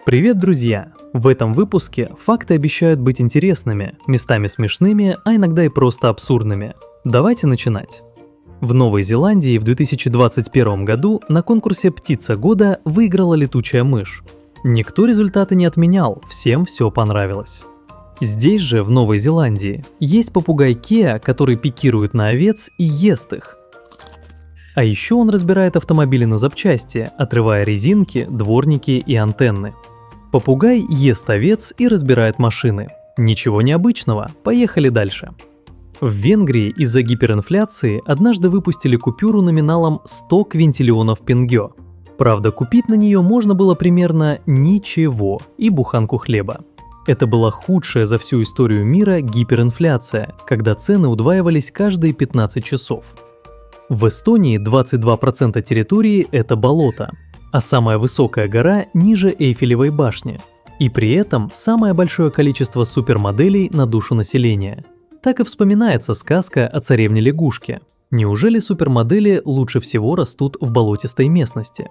Привет, друзья! В этом выпуске факты обещают быть интересными, местами смешными, а иногда и просто абсурдными. Давайте начинать. В Новой Зеландии в 2021 году на конкурсе «Птица года» выиграла летучая мышь. Никто результаты не отменял, всем все понравилось. Здесь же, в Новой Зеландии, есть попугай Кеа, который пикирует на овец и ест их. А еще он разбирает автомобили на запчасти, отрывая резинки, дворники и антенны. Попугай ест овец и разбирает машины. Ничего необычного, поехали дальше. В Венгрии из-за гиперинфляции однажды выпустили купюру номиналом 100 квинтиллионов пенгё. Правда, купить на нее можно было примерно ничего и буханку хлеба. Это была худшая за всю историю мира гиперинфляция, когда цены удваивались каждые 15 часов. В Эстонии 22% территории – это болото, а самая высокая гора ниже Эйфелевой башни. И при этом самое большое количество супермоделей на душу населения. Так и вспоминается сказка о царевне-лягушке. Неужели супермодели лучше всего растут в болотистой местности?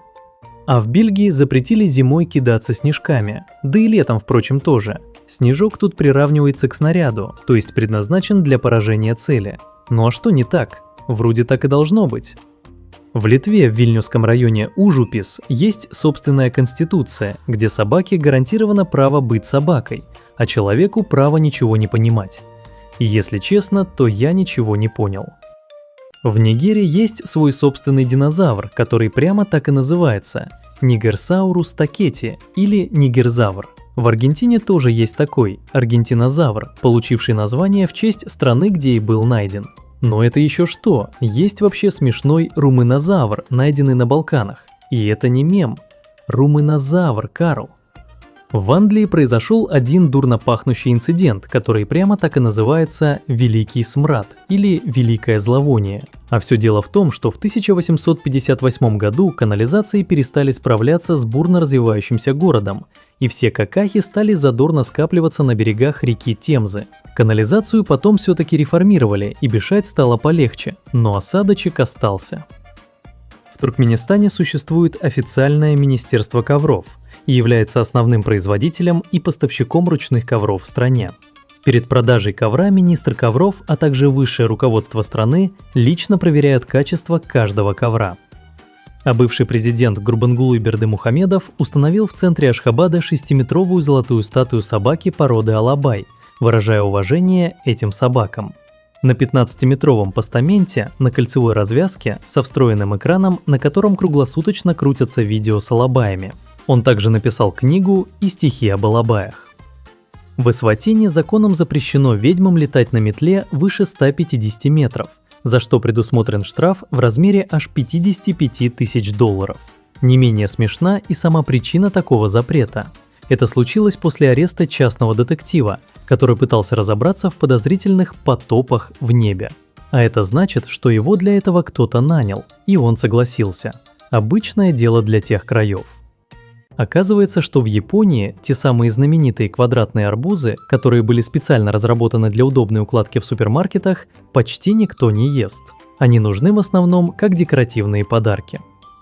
А в Бельгии запретили зимой кидаться снежками, да и летом, впрочем, тоже. Снежок тут приравнивается к снаряду, то есть предназначен для поражения цели. Ну а что не так? Вроде так и должно быть. В Литве, в Вильнюсском районе Ужупис, есть собственная конституция, где собаке гарантировано право быть собакой, а человеку право ничего не понимать. И если честно, то я ничего не понял. В Нигерии есть свой собственный динозавр, который прямо так и называется – Нигерсаурус такети или нигерзавр. В Аргентине тоже есть такой – аргентинозавр, получивший название в честь страны, где и был найден. Но это еще что? Есть вообще смешной румынозавр, найденный на Балканах. И это не мем. Румынозавр, Карл. В Англии произошел один дурно пахнущий инцидент, который прямо так и называется «Великий смрад» или «Великое зловоние». А все дело в том, что в 1858 году канализации перестали справляться с бурно развивающимся городом, и все какахи стали задорно скапливаться на берегах реки Темзы. Канализацию потом все-таки реформировали, и дышать стало полегче, но осадочек остался. В Туркменистане существует официальное министерство ковров и является основным производителем и поставщиком ручных ковров в стране. Перед продажей ковра министр ковров, а также высшее руководство страны лично проверяют качество каждого ковра. А бывший президент Гурбангулы Бердымухамедов установил в центре Ашхабада 6-метровую золотую статую собаки породы Алабай, выражая уважение этим собакам. На 15-метровом постаменте на кольцевой развязке со встроенным экраном, на котором круглосуточно крутятся видео с алабаями. Он также написал книгу и стихи об алабаях. В Эсватине законом запрещено ведьмам летать на метле выше 150 метров, за что предусмотрен штраф в размере аж $55 тысяч. Не менее смешна и сама причина такого запрета. Это случилось после ареста частного детектива, который пытался разобраться в подозрительных потопах в небе. А это значит, что его для этого кто-то нанял, и он согласился. Обычное дело для тех краев. Оказывается, что в Японии те самые знаменитые квадратные арбузы, которые были специально разработаны для удобной укладки в супермаркетах, почти никто не ест. Они нужны в основном как декоративные подарки.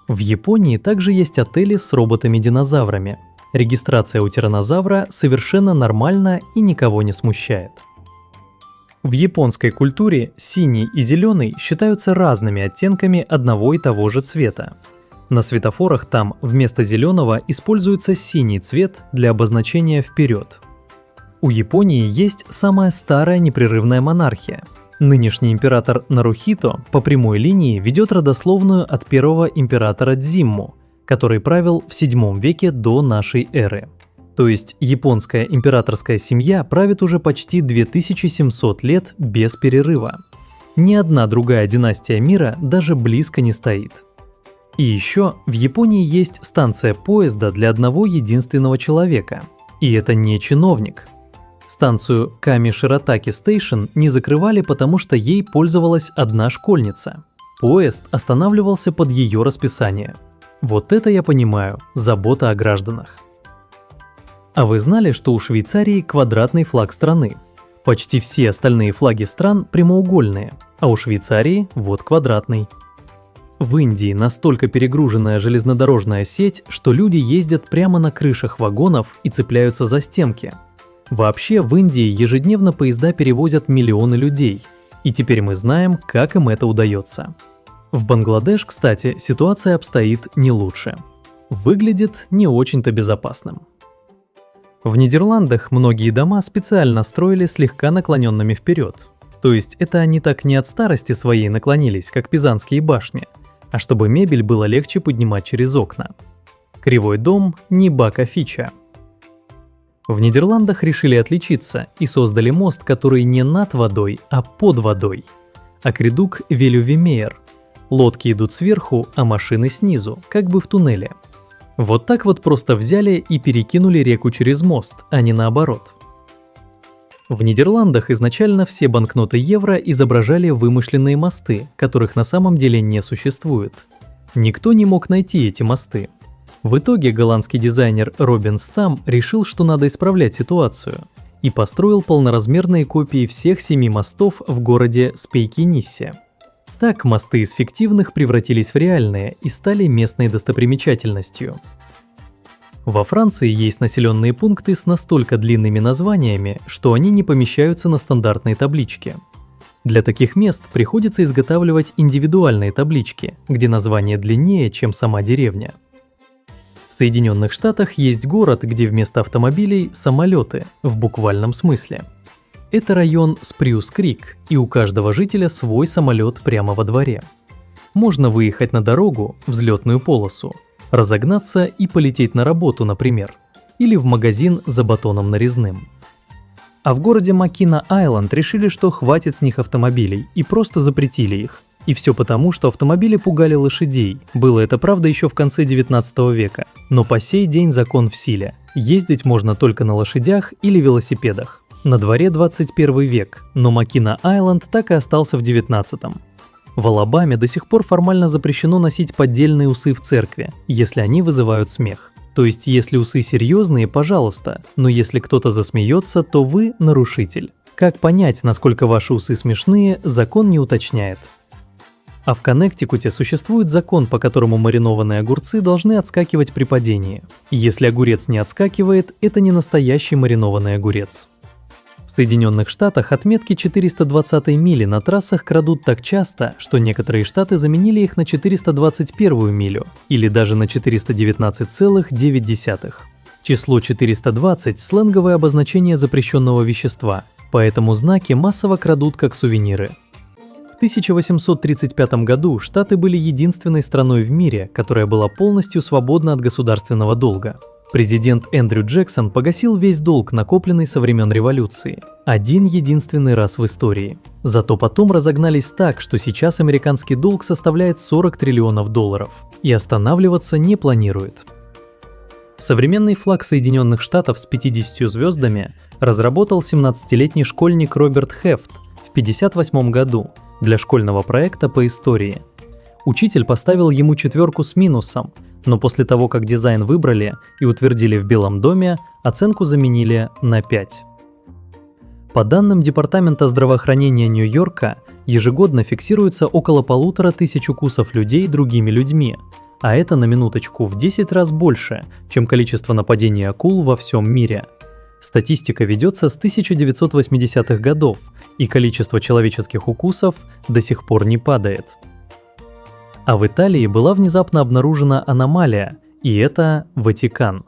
В Японии также есть отели с роботами-динозаврами. Регистрация у тираннозавра совершенно нормальна и никого не смущает. В японской культуре синий и зеленый считаются разными оттенками одного и того же цвета. На светофорах там вместо зеленого используется синий цвет для обозначения «вперед». У Японии есть самая старая непрерывная монархия. Нынешний император Нарухито по прямой линии ведет родословную от первого императора Дзимму, который правил в VII веке до нашей эры. То есть японская императорская семья правит уже почти 2700 лет без перерыва. Ни одна другая династия мира даже близко не стоит. И еще в Японии есть станция поезда для одного единственного человека. И это не чиновник. Станцию Ками-Широтаки Стейшн не закрывали, потому что ей пользовалась одна школьница. Поезд останавливался под ее расписание. Вот это я понимаю, забота о гражданах. А вы знали, что у Швейцарии квадратный флаг страны? Почти все остальные флаги стран прямоугольные, а у Швейцарии вот квадратный. В Индии настолько перегруженная железнодорожная сеть, что люди ездят прямо на крышах вагонов и цепляются за стенки. Вообще, в Индии ежедневно поезда перевозят миллионы людей, и теперь мы знаем, как им это удается. В Бангладеш, кстати, ситуация обстоит не лучше. Выглядит не очень-то безопасным. В Нидерландах многие дома специально строили слегка наклоненными вперед. То есть это они так не от старости своей наклонились, как пизанские башни, а чтобы мебель было легче поднимать через окна. Кривой дом не баг, а фича. В Нидерландах решили отличиться и создали мост, который не над водой, а под водой. Акведук Велювемейр. Лодки идут сверху, а машины снизу, как бы в туннеле. Вот так вот просто взяли и перекинули реку через мост, а не наоборот. В Нидерландах изначально все банкноты евро изображали вымышленные мосты, которых на самом деле не существует. Никто не мог найти эти мосты. В итоге голландский дизайнер Робин Стам решил, что надо исправлять ситуацию, и построил полноразмерные копии всех 7 мостов в городе Спейкениссе. Так мосты из фиктивных превратились в реальные и стали местной достопримечательностью. Во Франции есть населенные пункты с настолько длинными названиями, что они не помещаются на стандартной табличке. Для таких мест приходится изготавливать индивидуальные таблички, где название длиннее, чем сама деревня. В Соединенных Штатах есть город, где вместо автомобилей – самолеты, в буквальном смысле. Это район Спрюс-Крик, и у каждого жителя свой самолет прямо во дворе. Можно выехать на дорогу, взлетную полосу, разогнаться и полететь на работу, например, или в магазин за батоном нарезным. А в городе Макина-Айленд решили, что хватит с них автомобилей, и просто запретили их. И все потому, что автомобили пугали лошадей. Было это правда еще в конце 19 века, но по сей день закон в силе. Ездить можно только на лошадях или велосипедах. На дворе 21 век, но Макина-Айленд так и остался в 19-м. В Алабаме до сих пор формально запрещено носить поддельные усы в церкви, если они вызывают смех. То есть, если усы серьезные, пожалуйста, но если кто-то засмеется, то вы нарушитель. Как понять, насколько ваши усы смешные, закон не уточняет. А в Коннектикуте существует закон, по которому маринованные огурцы должны отскакивать при падении. Если огурец не отскакивает, это не настоящий маринованный огурец. В Соединенных Штатах отметки 420-й мили на трассах крадут так часто, что некоторые штаты заменили их на 421-ю милю, или даже на 419,9. Число 420 – сленговое обозначение запрещенного вещества, поэтому знаки массово крадут как сувениры. В 1835 году Штаты были единственной страной в мире, которая была полностью свободна от государственного долга. Президент Эндрю Джексон погасил весь долг, накопленный со времен революции. Один единственный раз в истории. Зато потом разогнались так, что сейчас американский долг составляет 40 триллионов долларов. И останавливаться не планирует. Современный флаг Соединенных Штатов с 50 звездами разработал 17-летний школьник Роберт Хефт в 1958 году для школьного проекта по истории. Учитель поставил ему 4 с минусом, но после того, как дизайн выбрали и утвердили в Белом доме, оценку заменили на 5. По данным Департамента здравоохранения Нью-Йорка, ежегодно фиксируется около 1500 укусов людей другими людьми, а это, на минуточку, в 10 раз больше, чем количество нападений акул во всем мире. Статистика ведется с 1980-х годов, и количество человеческих укусов до сих пор не падает. А в Италии была внезапно обнаружена аномалия, и это Ватикан.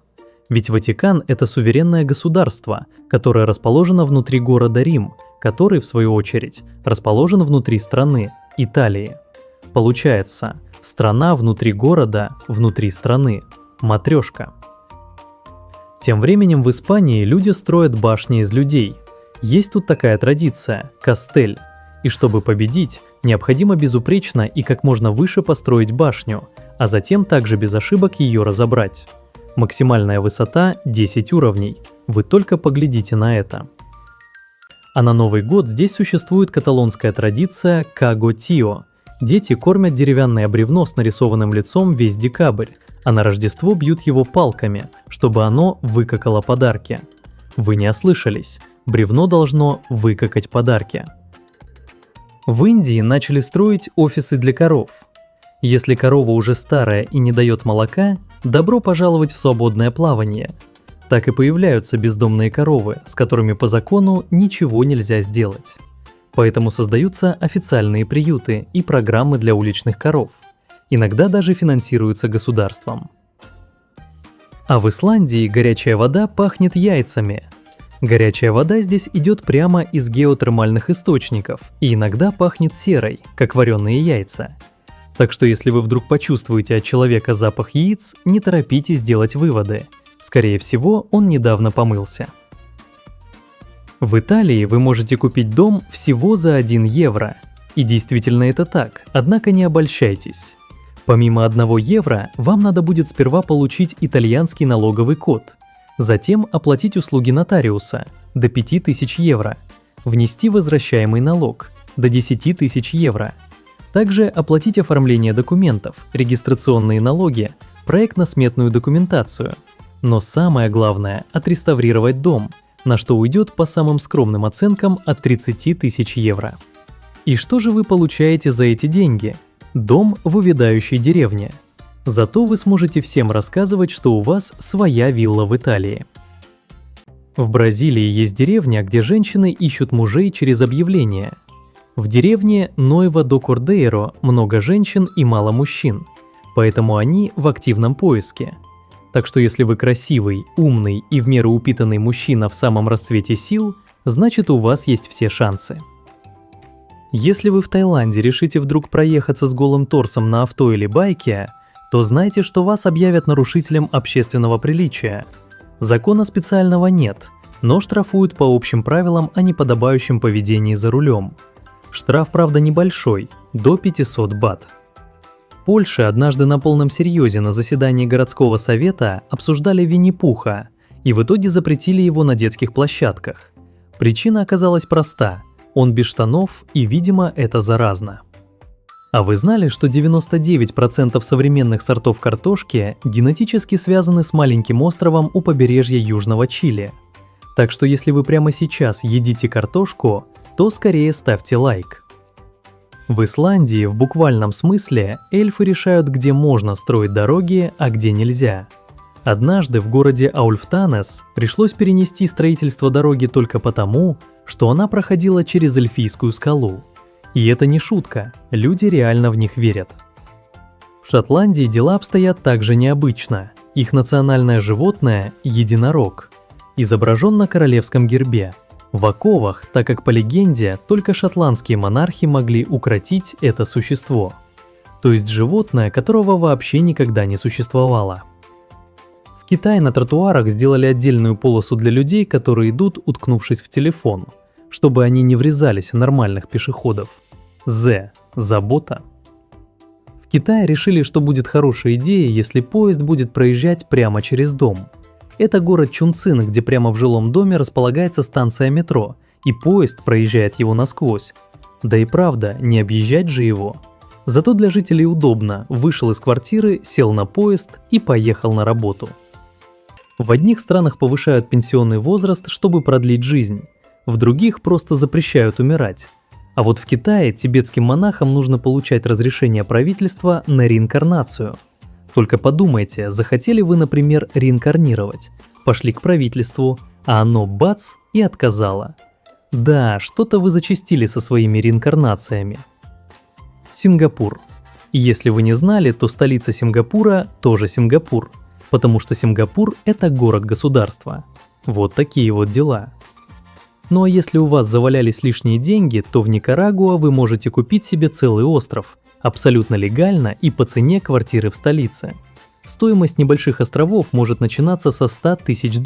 Ведь Ватикан – это суверенное государство, которое расположено внутри города Рим, который, в свою очередь, расположен внутри страны – Италии. Получается, страна внутри города, внутри страны. Матрешка. Тем временем в Испании люди строят башни из людей. Есть тут такая традиция – кастель. И чтобы победить, необходимо безупречно и как можно выше построить башню, а затем также без ошибок ее разобрать. Максимальная высота – 10 уровней. Вы только поглядите на это. А на Новый год здесь существует каталонская традиция «Каго Тио». Дети кормят деревянное бревно с нарисованным лицом весь декабрь, а на Рождество бьют его палками, чтобы оно выкакало подарки. Вы не ослышались, бревно должно выкакать подарки. В Индии начали строить офисы для коров. Если корова уже старая и не дает молока, добро пожаловать в свободное плавание. Так и появляются бездомные коровы, с которыми по закону ничего нельзя сделать. Поэтому создаются официальные приюты и программы для уличных коров. Иногда даже финансируются государством. А в Исландии горячая вода пахнет яйцами. Горячая вода здесь идет прямо из геотермальных источников и иногда пахнет серой, как вареные яйца. Так что если вы вдруг почувствуете от человека запах яиц, не торопитесь делать выводы. Скорее всего, он недавно помылся. В Италии вы можете купить дом всего за 1 евро. И действительно это так, однако не обольщайтесь. Помимо 1 евро, вам надо будет сперва получить итальянский налоговый код, затем оплатить услуги нотариуса до 5000 евро, внести возвращаемый налог до 10 тысяч евро, также оплатить оформление документов, регистрационные налоги, проектно-сметную документацию. Но самое главное – отреставрировать дом, на что уйдет по самым скромным оценкам от 30 тысяч евро. И что же вы получаете за эти деньги? Дом в увядающей деревне. Зато вы сможете всем рассказывать, что у вас своя вилла в Италии. В Бразилии есть деревня, где женщины ищут мужей через объявления. В деревне Нойва-до-Кордейро много женщин и мало мужчин, поэтому они в активном поиске. Так что если вы красивый, умный и в меру упитанный мужчина в самом расцвете сил, значит у вас есть все шансы. Если вы в Таиланде решите вдруг проехаться с голым торсом на авто или байке, то знайте, что вас объявят нарушителем общественного приличия. Закона специального нет, но штрафуют по общим правилам о неподобающем поведении за рулем. Штраф, правда, небольшой, до 500 бат. В Польше однажды на полном серьезе на заседании городского совета обсуждали Винни-Пуха и в итоге запретили его на детских площадках. Причина оказалась проста – он без штанов и, видимо, это заразно. А вы знали, что 99% современных сортов картошки генетически связаны с маленьким островом у побережья Южного Чили? Так что если вы прямо сейчас едите картошку, то скорее ставьте лайк. В Исландии в буквальном смысле эльфы решают, где можно строить дороги, а где нельзя. Однажды в городе Аульфтанес пришлось перенести строительство дороги только потому, что она проходила через эльфийскую скалу. И это не шутка, люди реально в них верят. В Шотландии дела обстоят также необычно. Их национальное животное – единорог. Изображен на королевском гербе. В оковах, так как по легенде, только шотландские монархи могли укротить это существо. То есть животное, которого вообще никогда не существовало. В Китае на тротуарах сделали отдельную полосу для людей, которые идут, уткнувшись в телефон, чтобы они не врезались в нормальных пешеходов. Забота. В Китае решили, что будет хорошей идеей, если поезд будет проезжать прямо через дом. Это город Чунцин, где прямо в жилом доме располагается станция метро, и поезд проезжает его насквозь. Да и правда, не объезжать же его. Зато для жителей удобно, вышел из квартиры, сел на поезд и поехал на работу. В одних странах повышают пенсионный возраст, чтобы продлить жизнь, в других просто запрещают умирать. А вот в Китае тибетским монахам нужно получать разрешение правительства на реинкарнацию. Только подумайте, захотели вы, например, реинкарнировать, пошли к правительству, а оно бац и отказало. Да, что-то вы зачастили со своими реинкарнациями. Сингапур. И если вы не знали, то столица Сингапура тоже Сингапур, потому что Сингапур – это город-государство. Вот такие вот дела. Ну а если у вас завалялись лишние деньги, то в Никарагуа вы можете купить себе целый остров, абсолютно легально и по цене квартиры в столице. Стоимость небольших островов может начинаться со $100 тысяч.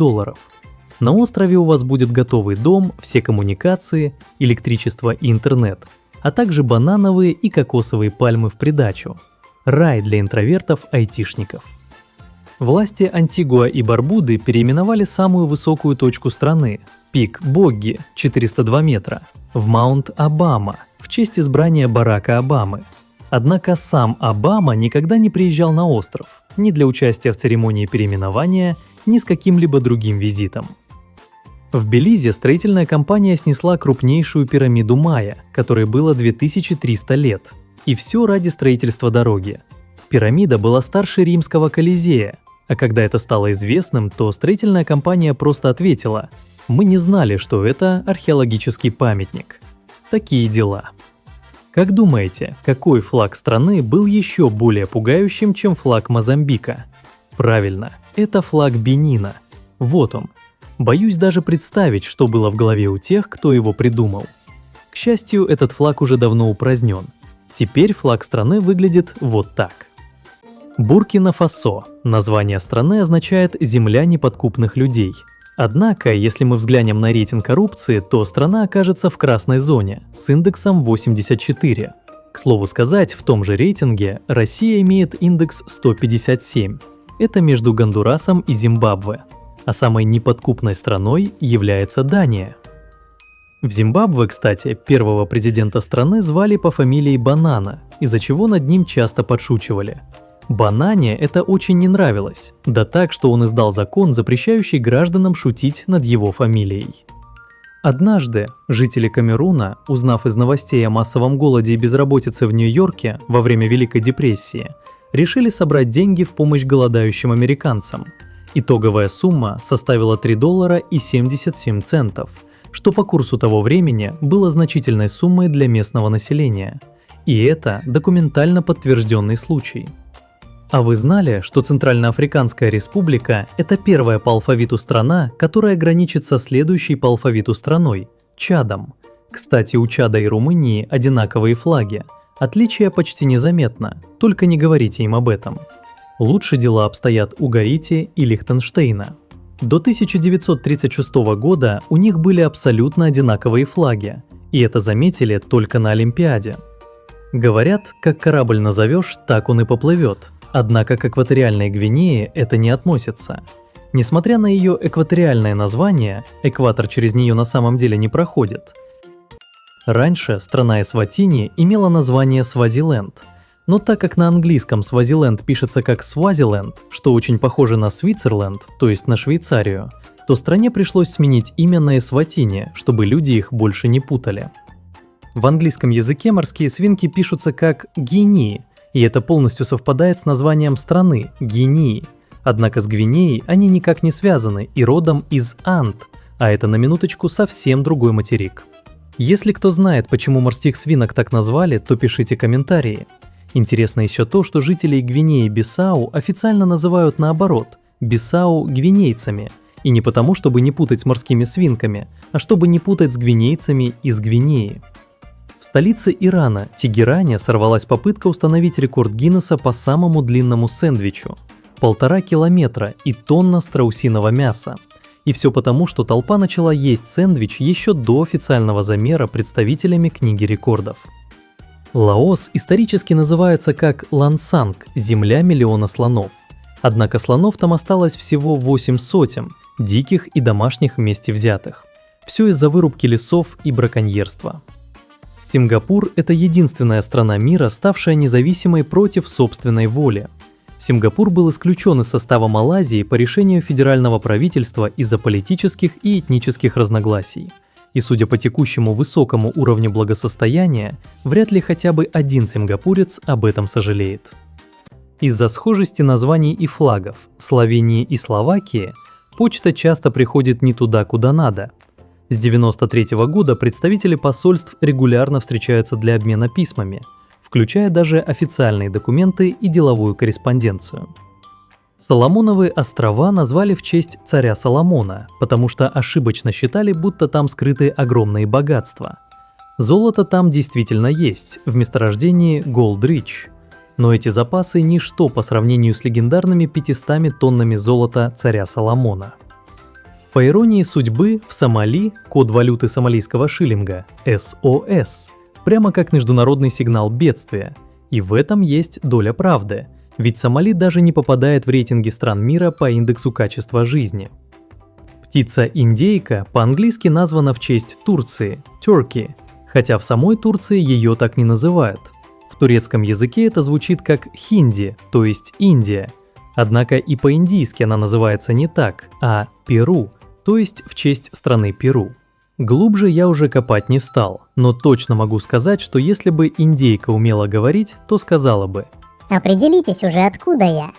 На острове у вас будет готовый дом, все коммуникации, электричество и интернет, а также банановые и кокосовые пальмы в придачу. Рай для интровертов-айтишников. Власти Антигуа и Барбуды переименовали самую высокую точку страны – пик Богги, 402 метра, в Маунт-Обама в честь избрания Барака Обамы. Однако сам Обама никогда не приезжал на остров, ни для участия в церемонии переименования, ни с каким-либо другим визитом. В Белизе строительная компания снесла крупнейшую пирамиду Майя, которой было 2300 лет. И все ради строительства дороги. Пирамида была старше римского Колизея, а когда это стало известным, то строительная компания просто ответила: «Мы не знали, что это археологический памятник». Такие дела. Как думаете, какой флаг страны был еще более пугающим, чем флаг Мозамбика? Правильно, это флаг Бенина. Вот он. Боюсь даже представить, что было в голове у тех, кто его придумал. К счастью, этот флаг уже давно упразднен. Теперь флаг страны выглядит вот так. Буркина-Фасо. Название страны означает «земля неподкупных людей». Однако, если мы взглянем на рейтинг коррупции, то страна окажется в красной зоне с индексом 84. К слову сказать, в том же рейтинге Россия имеет индекс 157. Это между Гондурасом и Зимбабве. А самой неподкупной страной является Дания. В Зимбабве, кстати, первого президента страны звали по фамилии Банана, из-за чего над ним часто подшучивали. Банане это очень не нравилось, да так, что он издал закон, запрещающий гражданам шутить над его фамилией. Однажды жители Камеруна, узнав из новостей о массовом голоде и безработице в Нью-Йорке во время Великой депрессии, решили собрать деньги в помощь голодающим американцам. Итоговая сумма составила $3.77, что по курсу того времени было значительной суммой для местного населения. И это документально подтвержденный случай. А вы знали, что Центральноафриканская республика – это первая по алфавиту страна, которая граничит со следующей по алфавиту страной – Чадом? Кстати, у Чада и Румынии одинаковые флаги. Отличия почти незаметно, только не говорите им об этом. Лучше дела обстоят у Гаити и Лихтенштейна. До 1936 года у них были абсолютно одинаковые флаги, и это заметили только на Олимпиаде. Говорят, как корабль назовешь, так он и поплывет. Однако к экваториальной Гвинее это не относится. Несмотря на ее экваториальное название, экватор через нее на самом деле не проходит. Раньше страна Эсватини имела название Свазиленд, но так как на английском Свазиленд пишется как Свазиленд, что очень похоже на Свитцерленд, то есть на Швейцарию, то стране пришлось сменить имя на Эсватини, чтобы люди их больше не путали. В английском языке морские свинки пишутся как Гвинеи, и это полностью совпадает с названием страны – Гвинеи. Однако с Гвинеей они никак не связаны и родом из Анд, а это на минуточку совсем другой материк. Если кто знает, почему морских свинок так назвали, то пишите комментарии. Интересно еще то, что жителей Гвинеи-Бисау официально называют наоборот – Бисау гвинейцами, и не потому, чтобы не путать с морскими свинками, а чтобы не путать с гвинейцами из Гвинеи. В столице Ирана, Тегеране, сорвалась попытка установить рекорд Гиннесса по самому длинному сэндвичу – 1,5 километра и тонна страусиного мяса. И все потому, что толпа начала есть сэндвич еще до официального замера представителями книги рекордов. Лаос исторически называется как Лансанг – земля миллиона слонов. Однако слонов там осталось всего 8 сотен, диких и домашних вместе взятых. Все из-за вырубки лесов и браконьерства. Сингапур – это единственная страна мира, ставшая независимой против собственной воли. Сингапур был исключен из состава Малайзии по решению федерального правительства из-за политических и этнических разногласий. И судя по текущему высокому уровню благосостояния, вряд ли хотя бы один сингапурец об этом сожалеет. Из-за схожести названий и флагов Словении и Словакии почта часто приходит не туда, куда надо. С 1993 года представители посольств регулярно встречаются для обмена письмами, включая даже официальные документы и деловую корреспонденцию. Соломоновы острова назвали в честь царя Соломона, потому что ошибочно считали, будто там скрыты огромные богатства. Золото там действительно есть, в месторождении Голд-Рич. Но эти запасы – ничто по сравнению с легендарными 500 тоннами золота царя Соломона. По иронии судьбы, в Сомали код валюты сомалийского шиллинга – СОС, прямо как международный сигнал бедствия. И в этом есть доля правды, ведь Сомали даже не попадает в рейтинги стран мира по индексу качества жизни. Птица-индейка по-английски названа в честь Турции – Turkey, хотя в самой Турции ее так не называют. В турецком языке это звучит как хинди, то есть Индия. Однако и по-индийски она называется не так, а Перу, то есть в честь страны Перу. Глубже я уже копать не стал, но точно могу сказать, что если бы индейка умела говорить, то сказала бы: Определитесь уже, откуда я.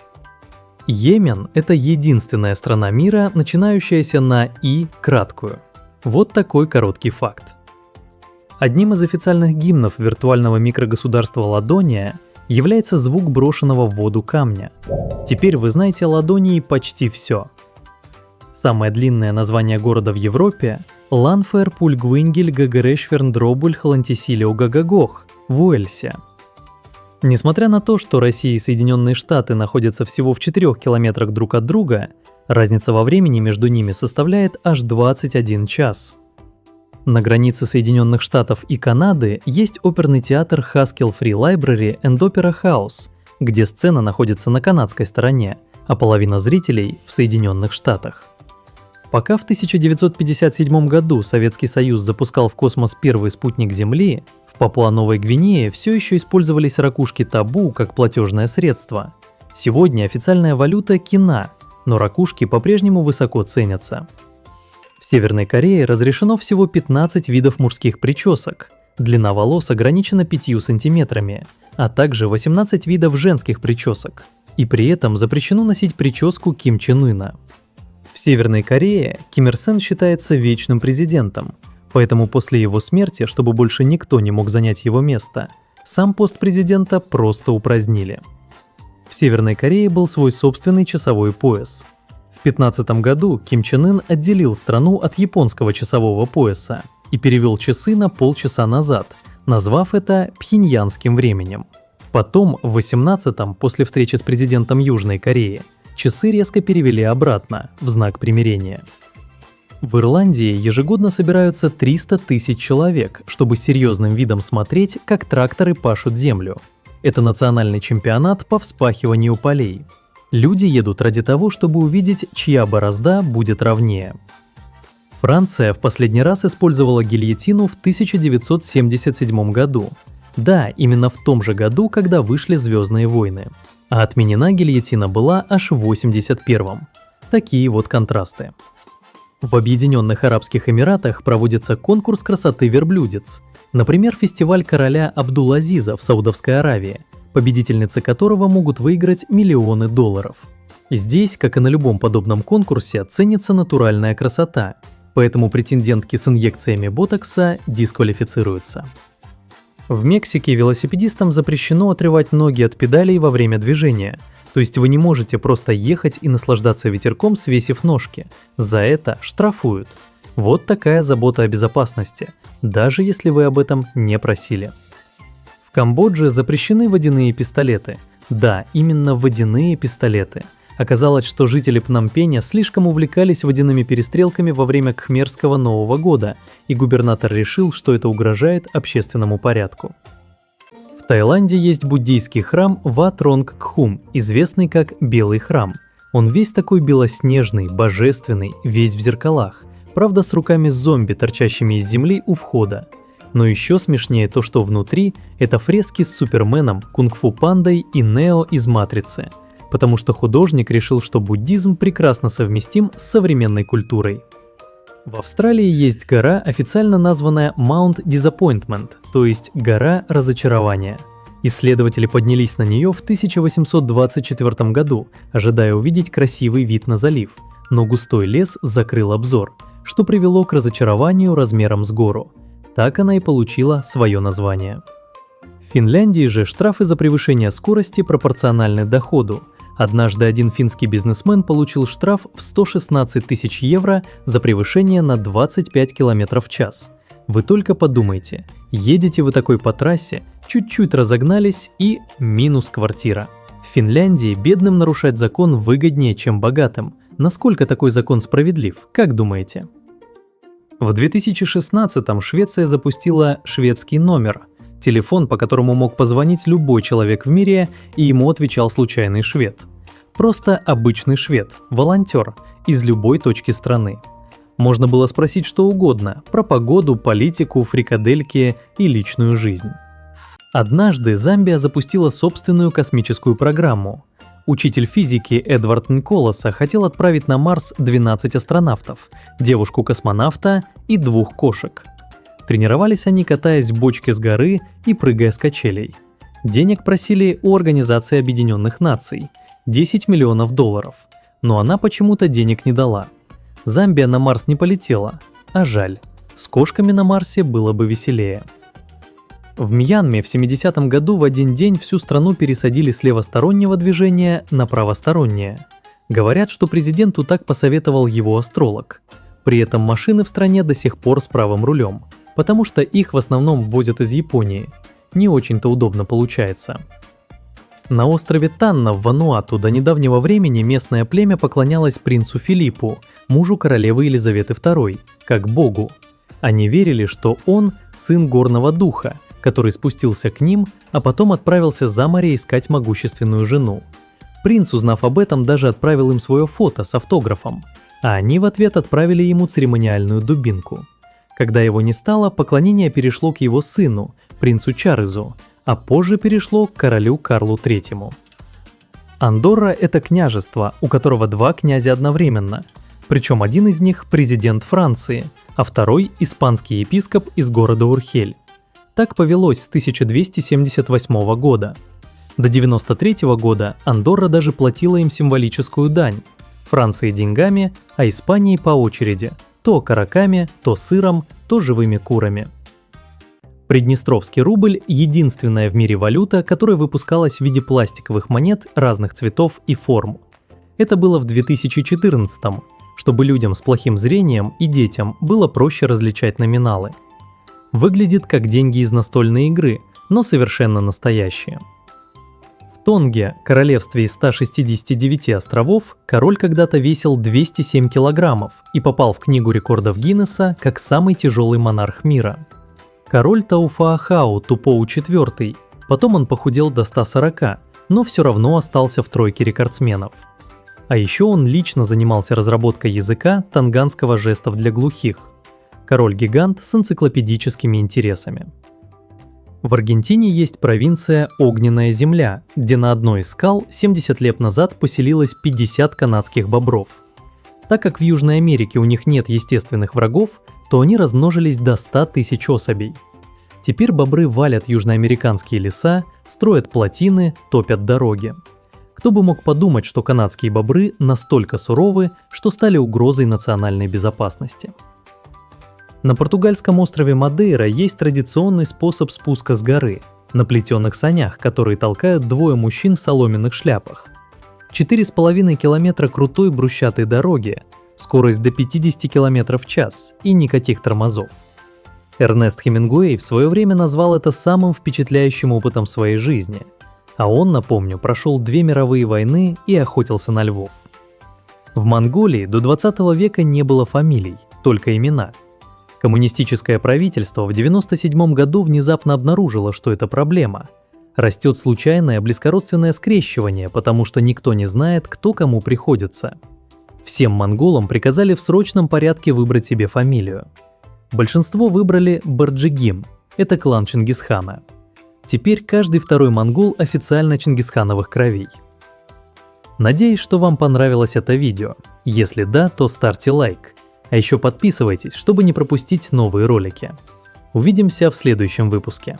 Йемен – это единственная страна мира, начинающаяся на «и» краткую. Вот такой короткий факт. Одним из официальных гимнов виртуального микрогосударства Ладония является звук брошенного в воду камня. Теперь вы знаете о Ладонии почти все. Самое длинное название города в Европе – Ланфер Пульгвингель Гагарешферндробуль Халантисилио Гагагох в Уэльсе. Несмотря на то, что Россия и Соединенные Штаты находятся всего в 4 километрах друг от друга, разница во времени между ними составляет аж 21 час. На границе Соединенных Штатов и Канады есть оперный театр Haskell Free Library and Opera House, где сцена находится на канадской стороне, а половина зрителей в Соединенных Штатах. Пока в 1957 году Советский Союз запускал в космос первый спутник Земли, в Папуа-Новой Гвинее все еще использовались ракушки табу как платежное средство. Сегодня официальная валюта – кина, но ракушки по-прежнему высоко ценятся. В Северной Корее разрешено всего 15 видов мужских причесок. Длина волос ограничена 5 сантиметрами, а также 18 видов женских причесок. И при этом запрещено носить прическу Ким Чен Ына. В Северной Корее Ким Ир Сен считается вечным президентом, поэтому после его смерти, чтобы больше никто не мог занять его место, сам пост президента просто упразднили. В Северной Корее был свой собственный часовой пояс. В 2015 году Ким Чен Ын отделил страну от японского часового пояса и перевел часы на полчаса назад, назвав это пхеньянским временем. Потом, в 2018-м, после встречи с президентом Южной Кореи, часы резко перевели обратно, в знак примирения. В Ирландии ежегодно собираются 300 тысяч человек, чтобы серьезным видом смотреть, как тракторы пашут землю. Это национальный чемпионат по вспахиванию полей. Люди едут ради того, чтобы увидеть, чья борозда будет ровнее. Франция в последний раз использовала гильотину в 1977 году. Да, именно в том же году, когда вышли «Звездные войны». А отменена гильотина была аж в 1981-м. Такие вот контрасты. В Объединенных Арабских Эмиратах проводится конкурс красоты верблюдец. Например, фестиваль короля Абдул-Азиза в Саудовской Аравии, победительницы которого могут выиграть миллионы долларов. Здесь, как и на любом подобном конкурсе, ценится натуральная красота, поэтому претендентки с инъекциями ботокса дисквалифицируются. В Мексике велосипедистам запрещено отрывать ноги от педалей во время движения, то есть вы не можете просто ехать и наслаждаться ветерком, свесив ножки. За это штрафуют. Вот такая забота о безопасности, даже если вы об этом не просили. В Камбодже запрещены водяные пистолеты. Да, именно водяные пистолеты. Оказалось, что жители Пномпеня слишком увлекались водяными перестрелками во время Кхмерского Нового года, и губернатор решил, что это угрожает общественному порядку. В Таиланде есть буддийский храм Wat Rong Khum, известный как Белый храм. Он весь такой белоснежный, божественный, весь в зеркалах, правда с руками зомби, торчащими из земли у входа. Но еще смешнее то, что внутри это фрески с Суперменом, Кунг-фу пандой и Нео из Матрицы, потому что художник решил, что буддизм прекрасно совместим с современной культурой. В Австралии есть гора, официально названная Mount Disappointment, то есть гора разочарования. Исследователи поднялись на нее в 1824 году, ожидая увидеть красивый вид на залив, но густой лес закрыл обзор, что привело к разочарованию размером с гору. Так она и получила свое название. В Финляндии же штрафы за превышение скорости пропорциональны доходу. Однажды один финский бизнесмен получил штраф в 116 тысяч евро за превышение на 25 км в час. Вы только подумайте, едете вы такой по трассе, чуть-чуть разогнались и минус квартира. В Финляндии бедным нарушать закон выгоднее, чем богатым. Насколько такой закон справедлив, как думаете? В 2016-м Швеция запустила шведский номер. Телефон, по которому мог позвонить любой человек в мире, и ему отвечал случайный швед. Просто обычный швед, волонтер, из любой точки страны. Можно было спросить что угодно – про погоду, политику, фрикадельки и личную жизнь. Однажды Замбия запустила собственную космическую программу. учитель физики Эдвард Николаса хотел отправить на Марс 12 астронавтов, девушку-космонавта и 2 кошек. Тренировались они, катаясь в бочке с горы и прыгая с качелей. Денег просили у Организации Объединенных Наций – $10 миллионов, но она почему-то денег не дала. Замбия на Марс не полетела, а жаль, с кошками на Марсе было бы веселее. В Мьянме в 70-м году в один день всю страну пересадили с левостороннего движения на правостороннее. Говорят, что президенту так посоветовал его астролог. При этом машины в стране до сих пор с правым рулем, потому что их в основном возят из Японии. Не очень-то удобно получается. На острове Танна в Вануату до недавнего времени местное племя поклонялось принцу Филиппу, мужу королевы Елизаветы II, как богу. Они верили, что он сын горного духа, который спустился к ним, а потом отправился за море искать могущественную жену. Принц, узнав об этом, даже отправил им свое фото с автографом, а они в ответ отправили ему церемониальную дубинку. Когда его не стало, поклонение перешло к его сыну, принцу Чарльзу, а позже перешло к королю Карлу III. Андорра – это княжество, у которого 2 князя одновременно, причем один из них – президент Франции, а второй – испанский епископ из города Урхель. Так повелось с 1278 года. До 93 года Андорра даже платила им символическую дань. Франции деньгами, а Испании по очереди, то окороками, то сыром, то живыми курами. Приднестровский рубль – единственная в мире валюта, которая выпускалась в виде пластиковых монет разных цветов и форм. Это было в 2014-м, чтобы людям с плохим зрением и детям было проще различать номиналы. Выглядит как деньги из настольной игры, но совершенно настоящие. В Тонге, королевстве из 169 островов, король когда-то весил 207 килограммов и попал в книгу рекордов Гиннесса как самый тяжелый монарх мира. Король Тауфаахау Тупоу IV, потом он похудел до 140, но все равно остался в тройке рекордсменов. А еще он лично занимался разработкой языка тонганского жестов для глухих. Король-гигант с энциклопедическими интересами. В Аргентине есть провинция Огненная земля, где на одной из скал 70 лет назад поселилось 50 канадских бобров. Так как в Южной Америке у них нет естественных врагов, то они размножились до 100 тысяч особей. Теперь бобры валят южноамериканские леса, строят плотины, топят дороги. Кто бы мог подумать, что канадские бобры настолько суровы, что стали угрозой национальной безопасности. На португальском острове Мадейра есть традиционный способ спуска с горы – на плетеных санях, которые толкают 2 мужчин в соломенных шляпах. 4,5 километра крутой брусчатой дороги, скорость до 50 км в час и никаких тормозов. Эрнест Хемингуэй в свое время назвал это самым впечатляющим опытом своей жизни, а он, напомню, прошел 2 мировые войны и охотился на львов. В Монголии до 20 века не было фамилий, только имена. Коммунистическое правительство в 1997 году внезапно обнаружило, что это проблема. Растет случайное близкородственное скрещивание, потому что никто не знает, кто кому приходится. Всем монголам приказали в срочном порядке выбрать себе фамилию. Большинство выбрали Барджигим, это клан Чингисхана. Теперь каждый второй монгол официально чингисхановых кровей. Надеюсь, что вам понравилось это видео. Если да, то ставьте лайк. А еще подписывайтесь, чтобы не пропустить новые ролики. Увидимся в следующем выпуске.